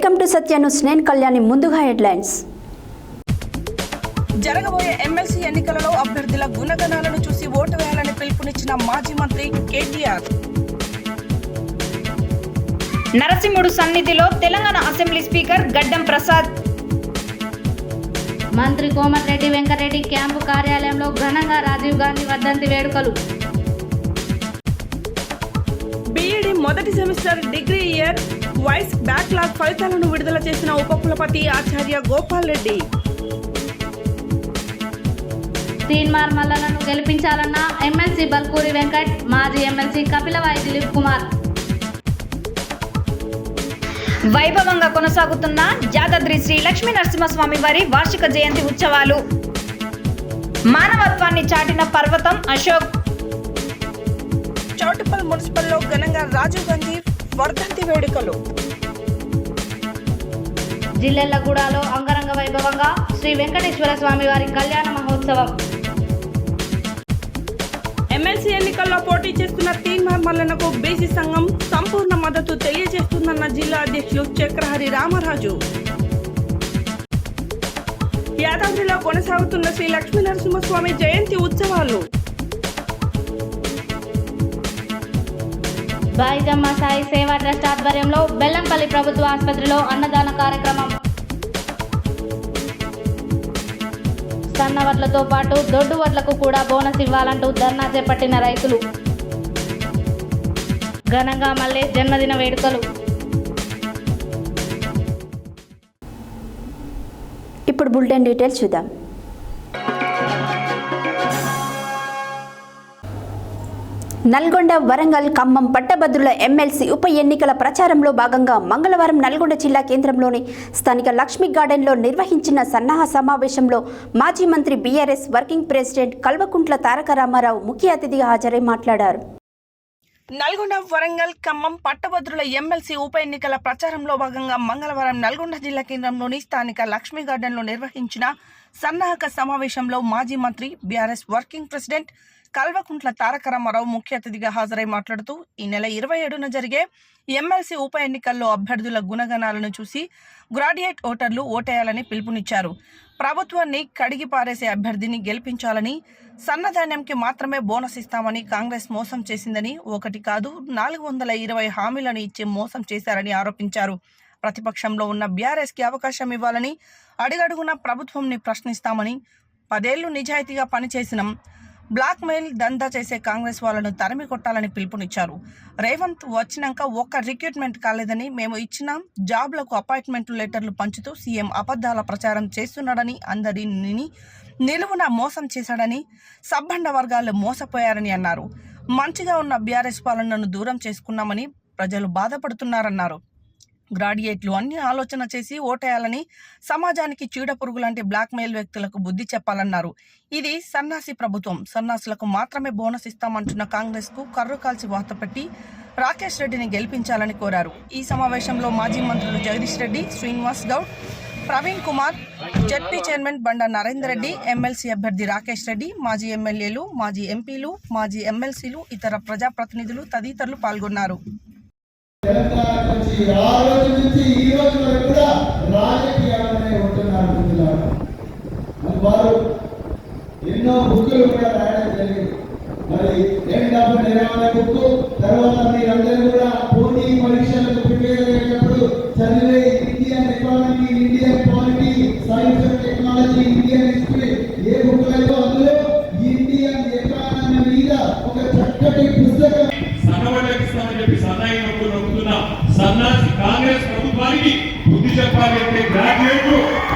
Welcome to Satya news. నేను కళ్యాణి. ముందుగా headlines. జరగబోయే ఎమ్మెల్సీ ఎన్నికలలో అభ్యర్థుల గుణగణాలను చూసి ఓటు వేయాలని పిలుపునిచ్చిన మాజీ మంత్రి కేటీఆర్. నరసింహుడు సన్నిధిలో తెలంగాణ అసెంబ్లీ స్పీకర్ గడ్డం ప్రసాద్. మంత్రి కోమటిరెడ్డి వెంకటరెడ్డి క్యాంపు కార్యాలయంలో ఘనంగా రాజీవ్ గాంధీ వర్ధంతి వేడుకలు. బీఈడీ మొదటి semester degree year wise backlog ఫలితాలను విడుదల చేసిన ఉపకులపతి ఆచార్య గోపాల్ రెడ్డి. తీన్మార్ మల్లలను గెలిపించాలన్న ఎమ్మెల్సీ బల్కూరి వెంకట్, మాజీ ఎమ్మెల్సీ కపిలవాయి దిలీప్ కుమార్. వైభవంగా కొనసాగుతున్న యాదాద్రి శ్రీ లక్ష్మీ నరసింహస్వామి వారి వార్షిక జయంతి ఉత్సవాలు. మానవత్వాన్ని చాటిన పర్వతం అశోక్. చౌటుప్పల్ మున్సిపల్లో ఘనంగా రాజీవ్ గాంధీ వర్ధంతి వేడుకలు. జిల్లెళ్లగూడలో అంగరంగ వైభవంగా శ్రీ వెంకటేశ్వర స్వామి వారి కళ్యాణ మహోత్సవం. ఎమ్మెల్సీ ఎన్నికల్లో పోటీ చేస్తున్న తీన్మార్ మల్లన్నకు బీసీ సంఘం సంపూర్ణ మద్దతు తెలియజేస్తుందన్న జిల్లా అధ్యక్షులు చక్రహరి రామరాజు. యాదాద్రిలో కొనసాగుతున్న శ్రీ లక్ష్మీ నరసింహస్వామి జయంతి ఉత్సవాలు. బాయిజమ్మ సాయి సేవా ట్రస్ట్ ఆధ్వర్యంలో బెల్లంపల్లి ప్రభుత్వ ఆసుపత్రిలో అన్నదాన కార్యక్రమం. సన్న వడ్లతో పాటు దొడ్డు వడ్లకు కూడా బోనస్ ఇవ్వాలంటూ ధర్నా చేపట్టిన రైతులు. ఘనంగా మల్లె జన్మదిన వేడుకలు. ఇప్పుడు బులెటిన్ డీటెయిల్స్ చూద్దాం. నల్గొండ, వరంగల్, ఖమ్మం పట్టభద్రుల ఎమ్మెల్సీ ఉప ఎన్నికల ప్రచారంలో భాగంగా మంగళవారం నల్గొండ జిల్లా కేంద్రంలోని స్థానిక లక్ష్మీ గార్డెన్లో నిర్వహించిన సన్నాహ సమావేశంలో మాజీ మంత్రి BRS working president Kalvakuntla Taraka Ramarao ముఖ్య అతిథిగా హాజరై మాట్లాడారు. నల్గొండ, వరంగల్, ఖమ్మం పట్టభద్రుల ఎమ్మెల్సీ ఉప ఎన్నికల ప్రచారంలో భాగంగా మంగళవారం నల్గొండ జిల్లా కేంద్రంలోని స్థానిక లక్ష్మీ గార్డెన్లో నిర్వహించిన సన్నాహక సమావేశంలో మాజీ మంత్రి BRS working president Kalvakuntla Taraka Ramarao ముఖ్య అతిథిగా హాజరై మాట్లాడుతూ ఈ నెల 27న జరిగే ఎమ్మెల్సీ ఉప ఎన్నికల్లో అభ్యర్థుల గుణగణాలను చూసి గ్రాడ్యుయేట్ ఓటర్లు ఓటేయాలని పిలుపునిచ్చారు. ప్రభుత్వాన్ని కడిగి పారేసే అభ్యర్థిని గెలిపించాలని, సన్నధాన్యంకి మాత్రమే బోనస్ ఇస్తామని కాంగ్రెస్ మోసం చేసిందని, ఒకటి కాదు 420 హామీలను ఇచ్చి మోసం చేశారని ఆరోపించారు. ప్రతిపక్షంలో ఉన్న బీఆర్ఎస్కి అవకాశం ఇవ్వాలని, అడుగడుగున ప్రభుత్వంని ప్రశ్నిస్తామని, 10 ఏళ్లు నిజాయితీగా పనిచేసినాం, బ్లాక్ మెయిల్ దందా చేసే కాంగ్రెస్ వాళ్లను తరిమి కొట్టాలని పిలుపునిచ్చారు. రేవంత్ వచ్చినాక ఒక్క రిక్రూట్మెంట్ కాలేదని, మేము ఇచ్చిన జాబ్లకు అపాయింట్మెంట్ లెటర్లు పంచుతూ సీఎం అబద్ధాల ప్రచారం చేస్తున్నాడని, అందరిని నిలువున మోసం చేశాడని, సబ్బండ వర్గాలు మోసపోయారని అన్నారు. మంచిగా ఉన్న బీఆర్ఎస్ పాలనను దూరం చేసుకున్నామని ప్రజలు బాధపడుతున్నారన్నారు. గ్రాడ్యుయేట్లు అన్ని ఆలోచన చేసి ఓటేయాలని, సమాజానికి చీడపురుగు లాంటి బ్లాక్మెయిల్ వ్యక్తులకు బుద్ధి చెప్పాలన్నారు. ఇది సన్నాసి ప్రభుత్వం, సన్నాసులకు మాత్రమే బోనస్ ఇస్తామంటున్న కాంగ్రెస్ కు కర్రు కాల్చి వాత పెట్టి రాకేష్ రెడ్డిని గెలిపించాలని కోరారు. ఈ సమావేశంలో మాజీ మంత్రులు జగదీష్ రెడ్డి, శ్రీనివాస్ గౌడ్, ప్రవీణ్ కుమార్, జెడ్పీ చైర్మన్ బండ నరేందర్ రెడ్డి, ఎమ్మెల్సీ అభ్యర్థి రాకేష్ రెడ్డి, మాజీ ఎమ్మెల్యేలు, మాజీ ఎంపీలు, మాజీ ఎమ్మెల్సీలు, ఇతర ప్రజాప్రతినిధులు తదితరులు పాల్గొన్నారు. తెలంగాణ నుంచి ఆ రోజు నుంచి ఈ రోజు వరకు కూడా రాజకీయాలనే ఉంటున్నారు. వారు ఎన్నో బుక్కులు కూడా రాయడం జరిగింది. మరి ఎండ్ ఆఫ్ నిర్మాణ బుక్, తర్వాత మీరందరూ కూడా పోటీ పరీక్షలకు ప్రిపేర్ అయ్యేటప్పుడు చదివే Indian economy, Indian polity, science and technology, Indian history A book అయితే అందులో ఇండియన్ ఎకానమీ మీద ఒక చక్కటి పుస్తకం సన్నాసి కాంగ్రెస్ ప్రభుత్వానికి బుద్ధి చెప్పాలంటే గ్రాడ్యుయేట్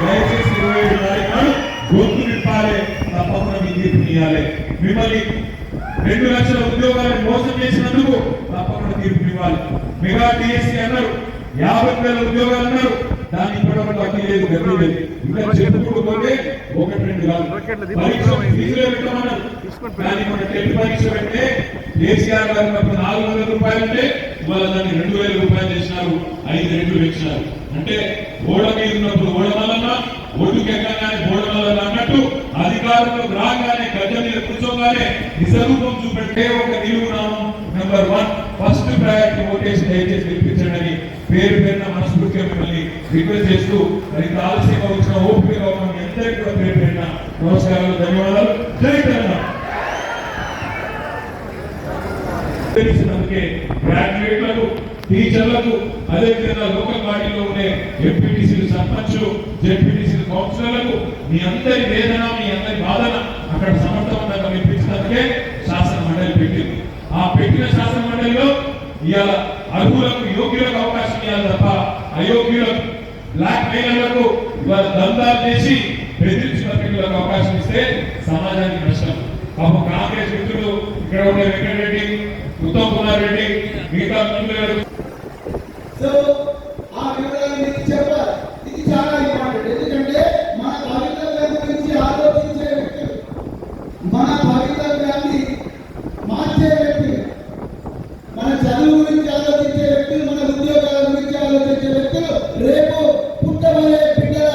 దయచేసి 27 తారీఖు నాడు గొంతు నింపాలి, తప్పకుండా మీ తీర్పుని ఇవ్వాలి. మిమ్మల్ని 2 లక్షల ఉద్యోగాలను మోసం చేసినందుకు తప్పకుండా తీర్పుని ఇవ్వాలి. మెగా డిఎస్సీ అన్నారు, 50,000 ఉద్యోగాలు అన్నారు, దాన్ని ఇప్పటివరకు అతి లేదు, గతి లేదు. ఇంకా చెప్పుకుంటూ పోతే 1-2 కాదు. పరీక్ష ఫీజులో పెట్టమన్నారు, కానీ మన టెట్ పరీక్ష పెడితే కేసీఆర్ గారు 400 రూపాయలు అంటే ఇవాళ దాన్ని 2,000 రూపాయలు చేసినారు, 5 రెట్లు పెంచినారు. అంటే ఓడ మీద ఉన్నప్పుడు ఓడమల్లన్నా, ఒడ్డుకి ఎక్కగానే ఓడమల్లన్నా అన్నట్టు అధికారంలో రాగానే గడ్డ మీద కూర్చోగానే నిజరూపం చూపెట్టే ఒక నిలువు నామం నెంబర్ 1 ఫస్ట్ ప్రయారిటీ ఓటేసి దయచేసి గెలిపించండి పేరు పేరున మనస్ఫూర్తిగా మిమ్మల్ని రిక్వెస్ట్ చేస్తూ మరి ఆలస్యంగా వచ్చిన ఓపికగా ఉన్న మీ అందరికీ కూడా పేరు పేరున నమస్కారాలు, ధన్యవాదాలు. జై తెలంగాణ. తెలిసినందుకే గ్రాడ్యుయేట్లకు, టీచర్లకు, అదేవిధంగా లోకల్ బాడీలో ఉండే ఎంపీటీసీలు, సర్పంచులు, జెడ్పీటీసీలు, కౌన్సిలర్లకు మీ అందరి వేదన, మీ అందరి బాధన అక్కడ సమర్థవంతంగా వినిపించినందుకే శాసన మండలి పెట్టింది. ఆ పెట్టిన శాసన మండలిలో ఇవాళ అర్హులకు, యోగ్యులకు అవకాశం ఇవ్వాలి తప్ప అయోగ్యులకు, బ్లాక్ మెయిలర్లకు ఇవాళ దందాలు చేసి బెదిరించిన వ్యక్తులకు అవకాశం ఇస్తే సమాజానికి నష్టం. పాపం కాంగ్రెస్ వ్యక్తులు ఇక్కడ ఉండే వెంకటరెడ్డి, ఉత్తమ్ కుమార్ రెడ్డి, మిగతా మంత్రులు సో ఆ వివరాలు మీకు చెప్పాలి. ఇది చాలా ఇంపార్టెంట్. ఎందుకంటే మన భవితవ్యం గురించి ఆలోచించే వ్యక్తులు, మన భవితవ్యాన్ని మార్చే వ్యక్తులు, మన చదువు గురించి ఆలోచించే వ్యక్తులు, మన ఉద్యోగాల గురించి ఆలోచించే వ్యక్తులు, రేపు పుట్టబోయే బిడ్డల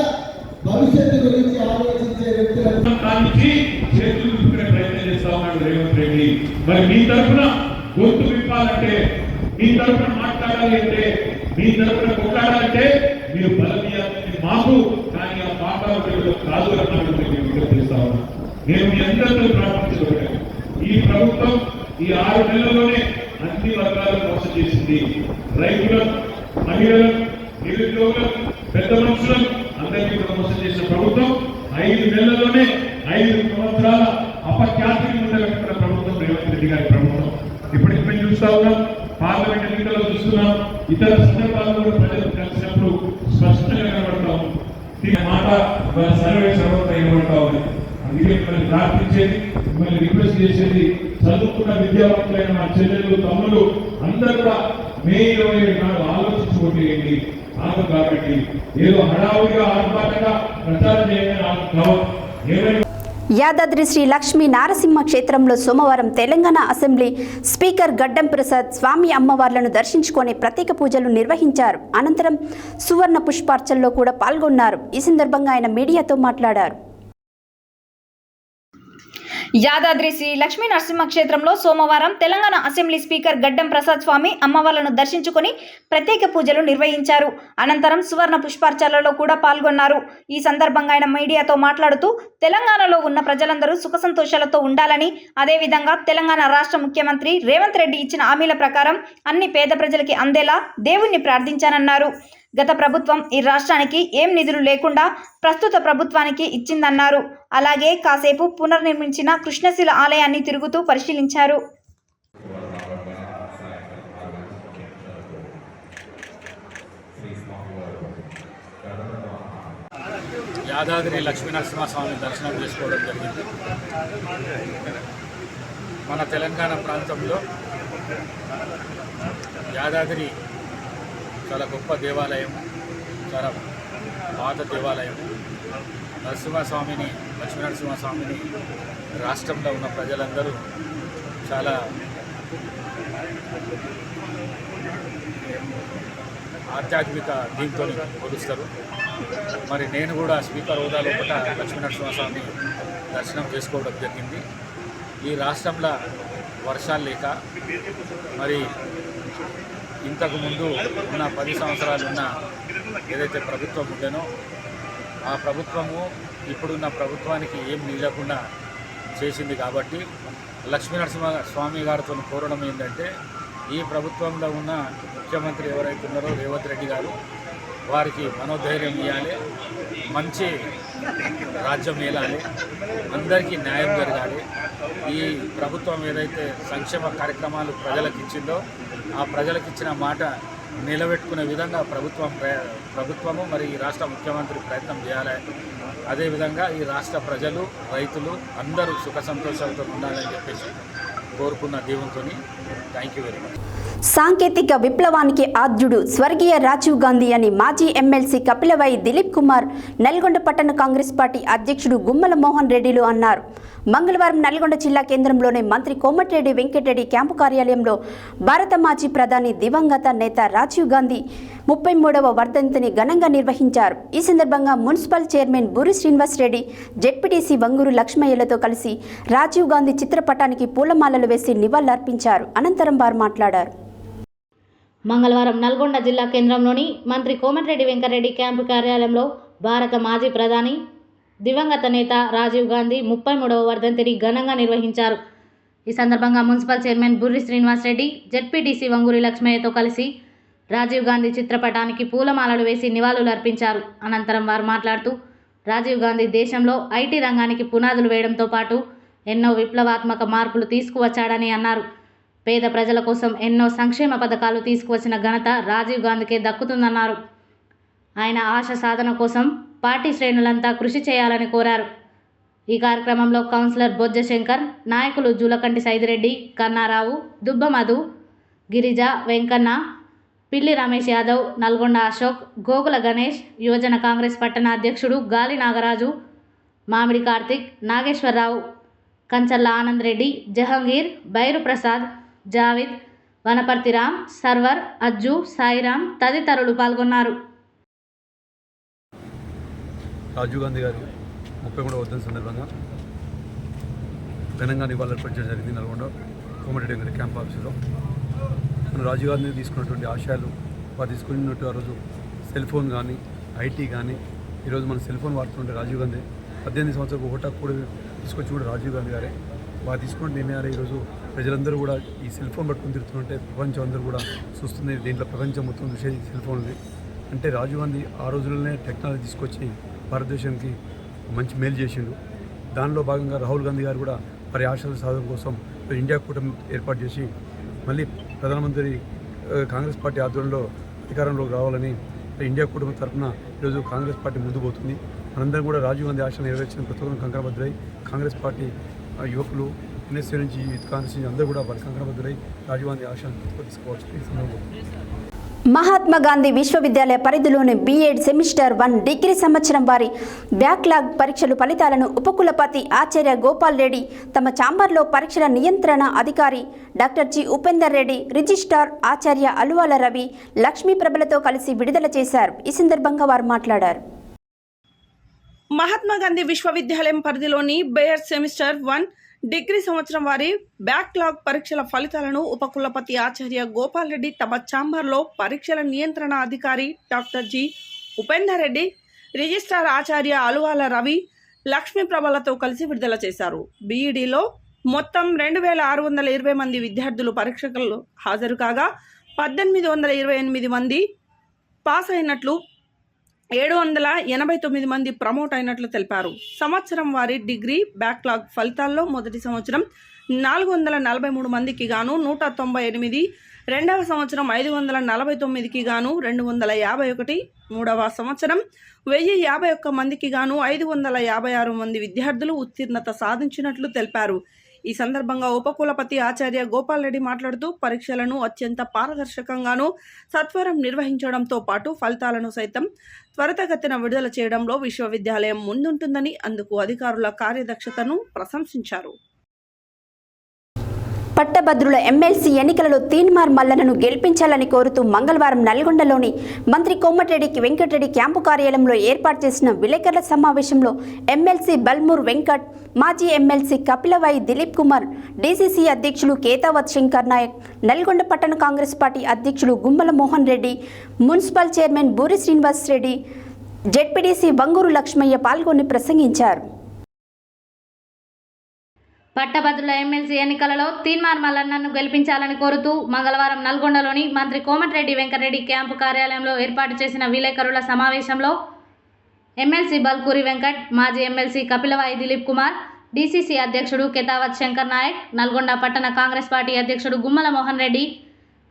భవిష్యత్తు గురించి ఆలోచించే వ్యక్తులు దానికి చేతులు దుక్కునే ప్రయత్నం చేస్తా ఉన్నాడు రేవంత్ రెడ్డి. మరి మీ తరఫున గొంతు విప్పాలంటే, మీ తరఫున మాట్లాడాలి అంటే, మీ తరఫున కొట్లాడాలంటే మీరు బలమీయాలని మాకు, కానీ ఆ మాట్లాడేలో కాదు అన్నట్టు నేను విజ్ఞప్తిస్తా ఉన్నాను. నేను మీ అందరితో ప్రార్థించగలిగాను. ఈ ప్రభుత్వం ఈ 6 నెలల్లోనే అన్ని వర్గాలను మోసం చేసింది. రైతులను, మహిళలను, నిరుద్యోగులను, పెద్ద మనుషులను అందరికీ కూడా మోసం చేసిన ప్రభుత్వం 5 నెలల్లోనే 5 సంవత్సరాల అపఖ్యాతిని ఉండగలిగిన ప్రభుత్వం రేవంత్ రెడ్డి గారి ప్రభుత్వం. ఇప్పటికి మేము చూస్తా ఉన్నాం, పార్లమెంట్ ఎన్నికల్లో చూస్తున్నాం, ఇతర సందర్భాల్లో కూడా ప్రజలు కలిసినప్పుడు స్పష్టంగా కనబడతా ఉంది. దీని మాట సర్వే సర్వత కనబడతా ఉంది. అందుకే మిమ్మల్ని ప్రార్థించేది, మిమ్మల్ని రిక్వెస్ట్ చేసేది, చదువుకున్న విద్యావంతులైన మా చెల్లెలు, తమ్ముళ్ళు అందరూ కూడా మే 27 నాడు ఆలోచించుకోండి. ఆకు కాబట్టి ఏదో హడావుడిగా ఆర్భాటంగా ప్రచారం చేయమని యాదాద్రి శ్రీ లక్ష్మీ నారసింహ క్షేత్రంలో సోమవారం తెలంగాణ అసెంబ్లీ స్పీకర్ గడ్డం ప్రసాద్ స్వామి అమ్మవార్లను దర్శించుకొని ప్రత్యేక పూజలు నిర్వహించారు. అనంతరం సువర్ణ పుష్పార్చనలో కూడా పాల్గొన్నారు. ఈ సందర్భంగా ఆయన మీడియాతో మాట్లాడారు. యాదాద్రి శ్రీ లక్ష్మీ నరసింహ క్షేత్రంలో సోమవారం తెలంగాణ అసెంబ్లీ స్పీకర్ గడ్డం ప్రసాద్ స్వామి అమ్మవార్లను దర్శించుకొని ప్రత్యేక పూజలు నిర్వహించారు. అనంతరం సువర్ణ పుష్పార్చనలో కూడా పాల్గొన్నారు. ఈ సందర్భంగా ఆయన మీడియాతో మాట్లాడుతూ తెలంగాణలో ఉన్న ప్రజలందరూ సుఖ సంతోషాలతో ఉండాలని, అదేవిధంగా తెలంగాణ రాష్ట్ర ముఖ్యమంత్రి రేవంత్ రెడ్డి ఇచ్చిన హామీల ప్రకారం అన్ని పేద ప్రజలకి అందేలా దేవుణ్ణి ప్రార్థించానన్నారు. గత ప్రభుత్వం ఈ రాష్ట్రానికి ఏం నిధులు లేకుండా ప్రస్తుత ప్రభుత్వానికి ఇచ్చిందన్నారు. అలాగే కాసేపు పునర్నిర్మించిన కృష్ణశిల ఆలయాన్ని తిరుగుతూ పరిశీలించారు. యాదాద్రి లక్ష్మీనరసింహస్వామి దర్శనం చేసుకోవడం జరిగింది. మన తెలంగాణ ప్రాంతంలో యాదాద్రి చాలా గొప్ప దేవాలయం, చాలా పాత దేవాలయం. నరసింహస్వామిని, లక్ష్మీనరసింహస్వామిని రాష్ట్రంలో ఉన్న ప్రజలందరూ చాలా ఆధ్యాత్మిక దీంతో కొలుస్తారు. మరి నేను కూడా స్పీకర్ హోదా లోపల లక్ష్మీనరసింహస్వామి దర్శనం చేసుకోవడం జరిగింది. ఈ రాష్ట్రంలో వర్షాలు లేక మరి ఇంతకుముందు ఉన్న 10 సంవత్సరాలు ఉన్న ఏదైతే ప్రభుత్వం ఉండేనో ఆ ప్రభుత్వము ఇప్పుడున్న ప్రభుత్వానికి ఏం నిలకుండా చేసింది. కాబట్టి లక్ష్మీనరసింహ స్వామి గారితో కోరడం ఏంటంటే, ఈ ప్రభుత్వంలో ఉన్న ముఖ్యమంత్రి ఎవరైతే ఉన్నారో రేవంత్ రెడ్డి గారు, వారికి మనోధైర్యం ఇవ్వాలి, మంచి రాజ్యం ఏలాలి, అందరికీ న్యాయం జరగాలి. ఈ ప్రభుత్వం ఏదైతే సంక్షేమ కార్యక్రమాలు ప్రజలకు ఇచ్చిందో ఆ ప్రజలకు ఇచ్చిన మాట నిలబెట్టుకునే విధంగా ప్రభుత్వము మరి ఈ రాష్ట్ర ముఖ్యమంత్రి ప్రయత్నం చేయాలి. అదేవిధంగా ఈ రాష్ట్ర ప్రజలు, రైతులు అందరూ సుఖ సంతోషాలతో ఉండాలని చెప్పేసి కోరుకున్న దేవునితో థ్యాంక్ యూ వెరీ మచ్. సాంకేతిక విప్లవానికి ఆద్యుడు స్వర్గీయ రాజీవ్ గాంధీ అని మాజీ ఎమ్మెల్సీ కపిలవాయి దిలీప్ కుమార్ నల్గొండ పట్టణ కాంగ్రెస్ పార్టీ అధ్యక్షుడు గుమ్మల మోహన్ రెడ్డిలు అన్నారు. మంగళవారం నల్గొండ జిల్లా కేంద్రంలోని మంత్రి కోమటిరెడ్డి వెంకటరెడ్డి క్యాంపు కార్యాలయంలో భారత మాజీ ప్రధాని దివంగత నేత రాజీవ్ గాంధీ 33వ వర్ధంతిని ఘనంగా నిర్వహించారు. ఈ సందర్భంగా municipal chairman Boori Srinivas Reddy, ZPTC Vanguru లక్ష్మయ్యలతో కలిసి రాజీవ్ గాంధీ చిత్రపటానికి పూలమాలలు వేసి నివాళులర్పించారు. అనంతరం వారు మాట్లాడారు. మంగళవారం నల్గొండ జిల్లా కేంద్రంలోని మంత్రి కోమటిరెడ్డి వెంకటరెడ్డి క్యాంపు కార్యాలయంలో భారత మాజీ ప్రధాని దివంగత నేత రాజీవ్ గాంధీ 33వ వర్ధంతిని ఘనంగా నిర్వహించారు. ఈ సందర్భంగా municipal chairman Burri Srinivasareddy, ZPTC Vanguri లక్ష్మయ్యతో కలిసి రాజీవ్ గాంధీ చిత్రపటానికి పూలమాలలు వేసి నివాళులు అర్పించారు. అనంతరం వారు మాట్లాడుతూ రాజీవ్ గాంధీ దేశంలో ఐటీ రంగానికి పునాదులు వేయడంతో పాటు ఎన్నో విప్లవాత్మక మార్పులు తీసుకువచ్చాడని అన్నారు. పేద ప్రజల కోసం ఎన్నో సంక్షేమ పథకాలు తీసుకువచ్చిన ఘనత రాజీవ్ గాంధీకే దక్కుతుందన్నారు. ఆయన ఆశ సాధన కోసం పార్టీ శ్రేణులంతా కృషి చేయాలని కోరారు. ఈ కార్యక్రమంలో కౌన్సిలర్ బొజ్జ శంకర్, నాయకులు జూలకంటి సైదిరెడ్డి, కన్నారావు, దుబ్బ మధు, గిరిజ, వెంకన్న, పిల్లి రమేష్ యాదవ్, నల్గొండ అశోక్, గోగుల గణేష్, యువజన కాంగ్రెస్ పట్టణ అధ్యక్షుడు గాలి నాగరాజు, మామిడి కార్తిక్, నాగేశ్వరరావు, కంచర్ల ఆనంద్ రెడ్డి, జహంగీర్, బైరు ప్రసాద్, జావిద్, వనపర్తిరామ్, సర్వర్, అజ్జు, సాయిరామ్ తదితరులు పాల్గొన్నారు. రాజీవ్ గాంధీ గారి 33వ వర్ధంతి సందర్భంగా ఘనంగా నివాళులర్పించడం జరిగింది. నల్గొండ కోమటిరెడ్డి వెంకటరెడ్డి క్యాంప్ ఆఫీసులో మన రాజీవ్ గాంధీ తీసుకున్నటువంటి ఆశయాలు, వారు తీసుకున్నట్టు ఆ రోజు సెల్ ఫోన్ కానీ, ఐటీ కానీ, ఈరోజు మనం సెల్ ఫోన్ వాడుతుంటే రాజీవ్ గాంధీ 18 సంవత్సరాలకు ఒకటా కూడా తీసుకొచ్చి కూడా రాజీవ్ గాంధీ గారే. వారు తీసుకున్న నిర్ణయాలు ఈరోజు ప్రజలందరూ కూడా ఈ సెల్ ఫోన్ పట్టుకుని తిరుగుతుంటే ప్రపంచం అందరూ కూడా చూస్తుంది. దీంట్లో ప్రపంచం మొత్తం చూసేది సెల్ ఫోన్ ఉంది. అంటే రాజీవ్ గాంధీ ఆ రోజుల్లోనే టెక్నాలజీ తీసుకొచ్చి భారతదేశానికి మంచి మేలు చేసిండు. దానిలో భాగంగా రాహుల్ గాంధీ గారు కూడా వారి ఆశల సాధన కోసం ఇండియా కూటమి ఏర్పాటు చేసి మళ్ళీ ప్రధానమంత్రి కాంగ్రెస్ పార్టీ ఆధ్వర్యంలో అధికారంలోకి రావాలని ఇండియా కూటమి తరఫున ఈరోజు కాంగ్రెస్ పార్టీ ముందు పోతుంది. మనందరం కూడా రాజీవ్ గాంధీ ఆశలు నెరవేర్చిన ప్రతి ఒక్కరు కంకణబద్ధులై కాంగ్రెస్ పార్టీ యువకులు, ఎన్ఎస్సీ నుంచి, కాంగ్రెస్ నుంచి అందరూ కూడా వారి కంకణబద్ధులై రాజీవ్ గాంధీ ఆశలను తీసుకోవచ్చు. మహాత్మా గాంధీ విశ్వవిద్యాలయ పరిధిలోని బీఎడ్ సెమిస్టర్ 1 డిగ్రీ సంవత్సరం వారి బ్యాక్లాగ్ పరీక్షలు ఫలితాలను ఉపకులపతి ఆచార్య గోపాల్ రెడ్డి, తమ ఛాంబర్లో పరీక్షల నియంత్రణ అధికారి doctor G Upender Reddy, registrar ఆచార్య అలువాల రవి, లక్ష్మీప్రభలతో కలిసి విడుదల చేశారు. ఈ సందర్భంగా వారు మాట్లాడారు. మహాత్మా గాంధీ విశ్వవిద్యాలయం పరిధిలోని బీఎడ్ సెమిస్టర్ 1 డిగ్రీ సంవత్సరం వారి బ్యాక్లాగ్ పరీక్షల ఫలితాలను ఉపకులపతి ఆచార్య గోపాల్ రెడ్డి, తమ ఛాంబర్లో పరీక్షల నియంత్రణ అధికారి doctor G Upender Reddy, registrar ఆచార్య అలువాల రవి, లక్ష్మీప్రభలతో కలిసి విడుదల చేశారు. బీఈడీలో మొత్తం 2620 మంది విద్యార్థులు పరీక్షలకు హాజరు కాగా 1828 మంది పాస్ అయినట్లు, 789 మంది ప్రమోట్ అయినట్లు తెలిపారు. సంవత్సరం వారి డిగ్రీ బ్యాక్లాగ్ ఫలితాల్లో మొదటి సంవత్సరం 443 మందికి గాను 198, రెండవ సంవత్సరం 549కి గాను 251, మూడవ సంవత్సరం 1051 మందికి గాను 556 మంది విద్యార్థులు ఉత్తీర్ణత సాధించినట్లు తెలిపారు. ఈ సందర్భంగా ఉపకులపతి ఆచార్య గోపాల్ రెడ్డి మాట్లాడుతూ పరీక్షలను అత్యంత పారదర్శకంగాను సత్వరం నిర్వహించడంతో పాటు ఫలితాలను సైతం త్వరితగతిన విడుదల చేయడంలో విశ్వవిద్యాలయం ముందుంటుందని, అందుకు అధికారుల కార్యదక్షతను ప్రశంసించారు. పట్టభద్రుల ఎమ్మెల్సీ ఎన్నికలలో తీన్మార్ మల్లన్నను గెలిపించాలని కోరుతూ మంగళవారం నల్గొండలోని మంత్రి కోమటిరెడ్డి వెంకటరెడ్డి క్యాంపు కార్యాలయంలో ఏర్పాటు చేసిన విలేకరుల సమావేశంలో ఎమ్మెల్సీ బల్మూర్ వెంకట్, మాజీ ఎమ్మెల్సీ కపిలవాయి దిలీప్ కుమార్, డీసీసీ అధ్యక్షులు కేతావత్ శంకర్ నాయక్, నల్గొండ పట్టణ కాంగ్రెస్ పార్టీ అధ్యక్షులు Gummala Mohan Reddy, municipal chairman Boori Srinivas Reddy, ZPTC Vanguru Lakshmaiah పాల్గొని ప్రసంగించారు. పట్టభద్రుల ఎమ్మెల్సీ ఎన్నికలలో తీన్మార్ మల్లన్నను గెలిపించాలని కోరుతూ మంగళవారం నల్గొండలోని మంత్రి కోమటిరెడ్డి వెంకటరెడ్డి క్యాంపు కార్యాలయంలో ఏర్పాటు చేసిన విలేకరుల సమావేశంలో ఎమ్మెల్సీ బల్కూరి వెంకట్, మాజీ ఎమ్మెల్సీ కపిలవాయి దిలీప్ కుమార్, డీసీసీ అధ్యక్షుడు కేతావత్ శంకర్ నాయక్, నల్గొండ పట్టణ కాంగ్రెస్ పార్టీ అధ్యక్షుడు Gummala Mohan Reddy,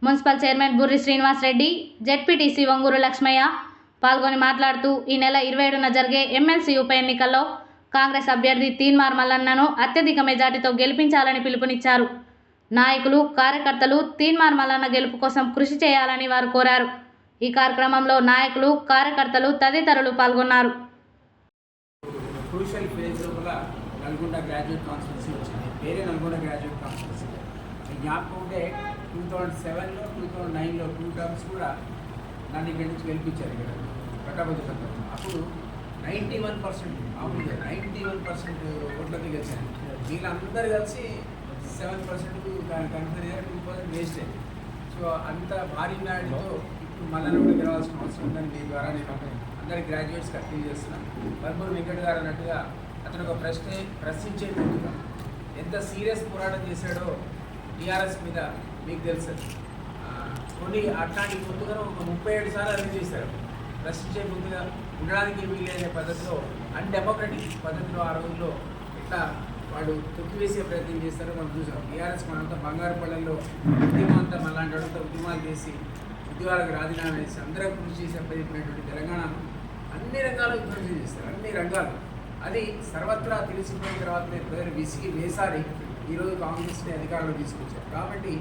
municipal chairman Burri Srinivas Reddy, ZPTC Vanguru Lakshmaiah పాల్గొని మాట్లాడుతూ ఈ నెల 27న జరిగే ఎమ్మెల్సీ ఉప ఎన్నికల్లో కాంగ్రెస్ అభ్యర్థి తీన్మార్ మల్లన్నను అత్యధిక మెజార్టీతో గెలిపించాలని పిలుపునిచ్చారు. నాయకులు, కార్యకర్తలు తీన్మార్ మల్లన్న గెలుపు కోసం కృషి చేయాలని వారు కోరారు. ఈ కార్యక్రమంలో నాయకులు, కార్యకర్తలు తదితరులు పాల్గొన్నారు. క్రూషియల్ ఫేజ్ లోపల నల్గొండ గ్రాడ్యుయేట్ కాన్స్టిట్యూన్సీ వచ్చింది. వేరే నల్గొండ గ్రాడ్యుయేట్ కాన్స్టిట్యూన్సీ జ్ఞాపకం ఉంటే 2007లో 2009లో 2 టర్మ్స్ కూడా నన్ను ఇక్కడి నుంచి గెలిపించారు. ఇక్కడ పట్టభద్రుల అప్పుడు 91% మామూలుగా 91% ఓట్లకి గెలిచాను. వీళ్ళందరూ కలిసి 7% కన్ఫర్ 2% వేస్ట్ అయింది. సో సో అంత భారీ మ్యాడ్తో ఇప్పుడు మళ్ళీ గెలవాల్సిన అవసరం ఉందని మీ ద్వారా నేను అందరి గ్రాడ్యుయేట్స్కి అప్పీల్ చేస్తున్నాను. బర్మూరు వెంకట్ గారు అన్నట్టుగా అతను ఒక ప్రశ్నించే ముందుగా ఎంత సీరియస్ పోరాటం చేశాడో టీఆర్ఎస్ మీద మీకు తెలుసు. కొన్ని అట్లాంటి ముందుగా ఒక 37 సార్లు అరెస్ట్ చేశారు. ప్రశ్నించే ముందుగా ఉండడానికి వీలైన పద్ధతిలో అన్డెమోక్రటిక్ పద్ధతిలో ఆ రోజుల్లో ఇట్లా వాడు తొక్కివేసే ప్రయత్నం చేస్తారో మనం చూసాం. టీఆర్ఎస్ మనంతా బంగారు పళ్ళల్లో ఉద్యమం అంతా మళ్ళాంటి వాడంతా ఉద్యమాలు చేసి ఉద్యోగాలకు రాజీనామా చేసి అందరూ కృషి చేసి అప్పచెప్పినటువంటి తెలంగాణను అన్ని రంగాలు కృషి చేస్తారు. అన్ని రంగాలు అది సర్వత్రా తెలిసిపోయిన తర్వాతనే ప్రజలు విసిగి వేసారి ఈరోజు కాంగ్రెస్ని అధికారంలో తీసుకొచ్చారు. కాబట్టి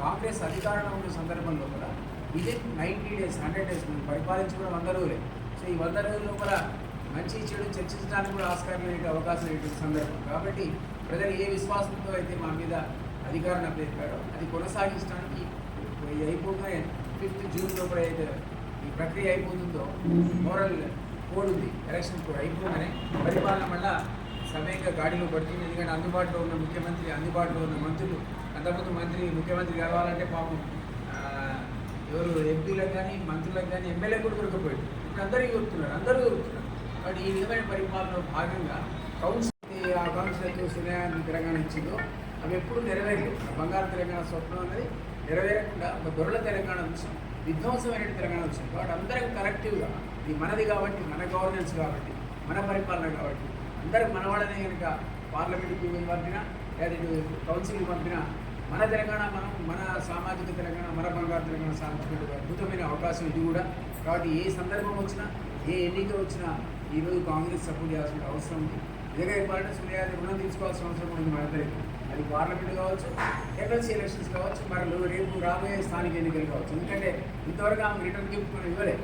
కాంగ్రెస్ అధికారంలో ఉన్న సందర్భంలో కూడా విదిన్ 90 days 100 days మనం పరిపాలించుకున్న 100 రోజులే. సో ఈ 100 రోజుల్లో కూడా మంచి చెడు చర్చించడానికి కూడా ఆస్కారం లేని అవకాశం లేని సందర్భం. కాబట్టి ప్రజలు ఏ విశ్వాసంతో అయితే మా మీద అధికారాన్ని అప్పచెప్పారో అది కొనసాగించడానికి అయిపోగానే 5th June లోపల అయితే ఈ ప్రక్రియ అయిపోతుందో మోరల్ కోడ్ ఉంది, ఎలక్షన్ కోడ్ అయిపోగానే పరిపాలన మళ్ళా సమయంగా గాడిలో పడుతుంది. ఎందుకంటే అందుబాటులో ఉన్న ముఖ్యమంత్రి, అందుబాటులో ఉన్న మంత్రులు, అంతకుముందు ముఖ్యమంత్రి కలవాలంటే పాపం ఎవరు ఎంపీలకు కానీ మంత్రులకు కానీ ఎమ్మెల్యే కూడా దొరకపోయాడు. ఇప్పుడు అందరూ దొరుకుతున్నారు. బట్ ఈ విధమైన పరిపాలనలో భాగంగా కౌన్సిలర్లు సునయాన్ని తెలంగాణ ఇచ్చిందో అవి ఎప్పుడు నెరవేరలేదు. బంగారు తెలంగాణ స్వప్నం అనేది నెరవేరకుండా ఒక దొరల తెలంగాణ నుంచి విధ్వంసమైన తెలంగాణ వచ్చింది. కాబట్టి అందరం కలెక్టివ్గా ఇది మనది కాబట్టి, మన గవర్నెన్స్ కాబట్టి, మన పరిపాలన కాబట్టి అందరం మనవాళ్ళనే కనుక పార్లమెంట్కి పంపినా లేదా కౌన్సిల్కి పంపినా మన తెలంగాణ మన సామాజిక తెలంగాణ, మన బంగారు తెలంగాణ సాధించుకుంటే అద్భుతమైన అవకాశం ఇది కూడా. కాబట్టి ఏ సందర్భం వచ్చినా, ఏ ఎన్నిక వచ్చినా ఈరోజు కాంగ్రెస్ సపోర్ట్ చేయాల్సిన అవసరం ఉంది. నిజంగా చెప్పాలంటే సూర్యాది రుణం తీసుకోవాల్సిన అవసరం ఉంది మనందరికీ. అది పార్లమెంట్ కావచ్చు, ఎమ్మెల్సీ ఎలక్షన్స్ కావచ్చు, మరి రేపు రాబోయే స్థానిక ఎన్నికలు కావచ్చు. ఎందుకంటే ఇంతవరకు ఆమె రిటర్న్ గిఫ్ట్ మనం ఇవ్వలేదు.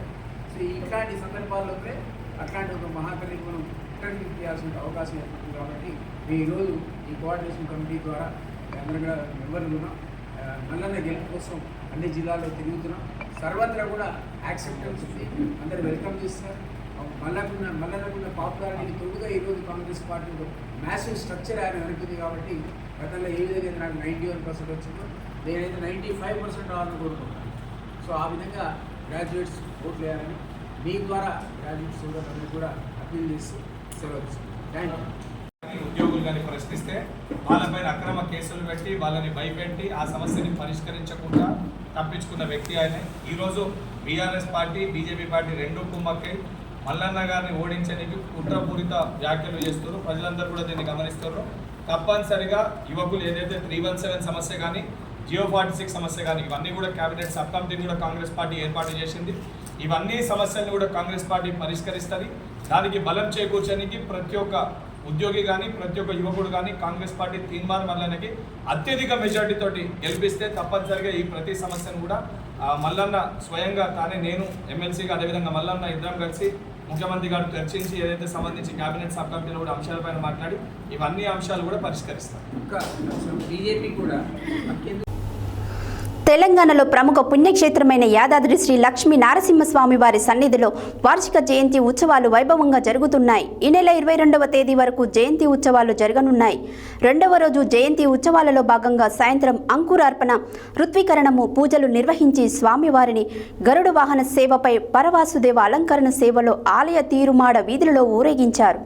సో ఇట్లాంటి సందర్భాల్లోనే అట్లాంటి ఒక మహాతల్లికి మనం రిటర్న్ గిఫ్ట్ చేయాల్సిన అవకాశం ఏర్పడుతుంది. కాబట్టి ఈరోజు ఈ కోఆర్డినేషన్ కమిటీ ద్వారా అందరిగా మెంబర్లు ఉన్నాం. మల్లన్న గెలుపు కోసం అన్ని జిల్లాల్లో తిరుగుతున్నాం. సర్వత్రా కూడా యాక్సెప్టెన్స్ ఉంది, అందరూ వెల్కమ్ చేస్తున్నారు. మల్లన్నకున్న పాపులారిటీకి తోడుగా ఈరోజు కాంగ్రెస్ పార్టీ మ్యాసివ్ స్ట్రక్చర్ ఆయన వెనుకుంది. కాబట్టి గతంలో ఏ విధంగా నాకు 91% వచ్చిందో నేనైతే 95% రావాలని కోరుకుంటున్నాను. సో ఆ విధంగా గ్రాడ్యుయేట్స్ ఓట్లు వేయాలని మీ ద్వారా గ్రాడ్యుయేట్ సోదరులందరూ కూడా అప్పీల్ చేసి సెలవు తీసుకుంటాను. Thank you. ఉద్యోగులు కానీ ప్రశ్నిస్తే వాళ్ళపైన అక్రమ కేసులు పెట్టి వాళ్ళని భయపెట్టి ఆ సమస్యని పరిష్కరించకుండా తప్పించుకున్న వ్యక్తి ఆయన. ఈరోజు బీఆర్ఎస్ పార్టీ, బీజేపీ పార్టీ రెండు కుమ్మక్కై మల్లన్న గారిని ఓడించడానికి కుట్రపూరిత వ్యాఖ్యలు చేస్తున్నారు. ప్రజలందరూ కూడా దీన్ని గమనిస్తున్నారు. తప్పనిసరిగా యువకులు ఏదైతే 317 సమస్య కానీ, జియో 46 సమస్య కానీ ఇవన్నీ కూడా క్యాబినెట్ సబ్ కమిటీని కూడా కాంగ్రెస్ పార్టీ ఏర్పాటు చేసింది. ఇవన్నీ సమస్యలను కూడా కాంగ్రెస్ పార్టీ పరిష్కరిస్తుంది. దానికి బలం చేకూర్చడానికి ప్రతి ఒక్క ఉద్యోగి కానీ, ప్రతి ఒక్క యువకుడు కానీ కాంగ్రెస్ పార్టీ తీర్మానం మల్లన్నకి అత్యధిక మెజార్టీతోటి గెలిపిస్తే తప్పనిసరిగా ఈ ప్రతి సమస్యను కూడా మల్లన్న స్వయంగా తానే, నేను ఎమ్మెల్సీగా, అదేవిధంగా మల్లన్న ఇద్దరం కలిసి ముఖ్యమంత్రి గారు చర్చించి ఏదైతే సంబంధించి కేబినెట్ సబ్ కమిటీలో కూడా అంశాలపైన మాట్లాడి ఇవన్నీ అంశాలు కూడా పరిష్కరిస్తారు. బీజేపీ కూడా తెలంగాణలో ప్రముఖ పుణ్యక్షేత్రమైన యాదాద్రి శ్రీ లక్ష్మీ నరసింహస్వామి వారి సన్నిధిలో వార్షిక జయంతి ఉత్సవాలు వైభవంగా జరుగుతున్నాయి. ఈ నెల 22వ తేదీ వరకు జయంతి ఉత్సవాలు జరగనున్నాయి. రెండవ రోజు జయంతి ఉత్సవాలలో భాగంగా సాయంత్రం అంకురార్పణ, ఋత్వీకరణము, పూజలు నిర్వహించి స్వామివారిని గరుడ వాహన సేవపై పరవాసుదేవ అలంకరణ సేవలో ఆలయ తీరుమాడ వీధులలో ఊరేగించారు.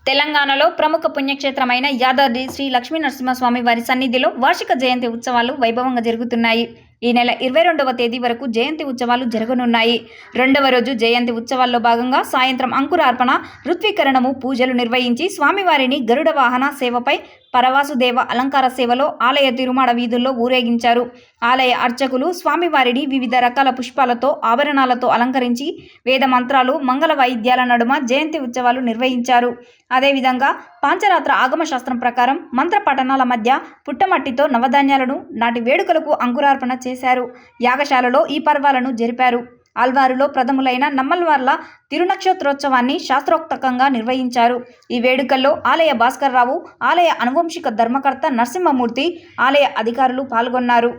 తెలంగాణలో ప్రముఖ పుణ్యక్షేత్రమైన యాదాద్రి శ్రీ లక్ష్మీ నరసింహస్వామి వారి సన్నిధిలో వార్షిక జయంతి ఉత్సవాలు వైభవంగా జరుగుతున్నాయి. ఈ నెల 22వ తేదీ వరకు జయంతి ఉత్సవాలు జరగనున్నాయి. రెండవ రోజు జయంతి ఉత్సవాల్లో భాగంగా సాయంత్రం అంకురార్పణ, ఋత్వీకరణము, పూజలు నిర్వహించి స్వామివారిని గరుడ వాహన సేవపై పరవాసుదేవ అలంకార సేవలో ఆలయ తిరుమాడ వీధుల్లో ఊరేగించారు. ఆలయ అర్చకులు స్వామివారిని వివిధ రకాల పుష్పాలతో, ఆభరణాలతో అలంకరించి వేద మంత్రాలు, మంగళ వాయిద్యాల నడుమ జయంతి ఉత్సవాలు నిర్వహించారు. అదేవిధంగా పాంచరాత్ర ఆగమ శాస్త్రం ప్రకారం మంత్ర పఠనాల మధ్య పుట్టమట్టితో నవధాన్యాలను నాటి వేడుకలకు అంకురార్పణ చేశారు. యాగశాలలో ఈ పర్వాలను జరిపారు. ఆల్వారులో ప్రథములైన నమ్మల్వార్ల తిరునక్షత్రోత్సవాన్ని శాస్త్రోక్తకంగా నిర్వహించారు. ఈ వేడుకల్లో ఆలయ భాస్కర్రావు, ఆలయ అనువంశిక ధర్మకర్త నరసింహమూర్తి, ఆలయ అధికారులు పాల్గొన్నారు.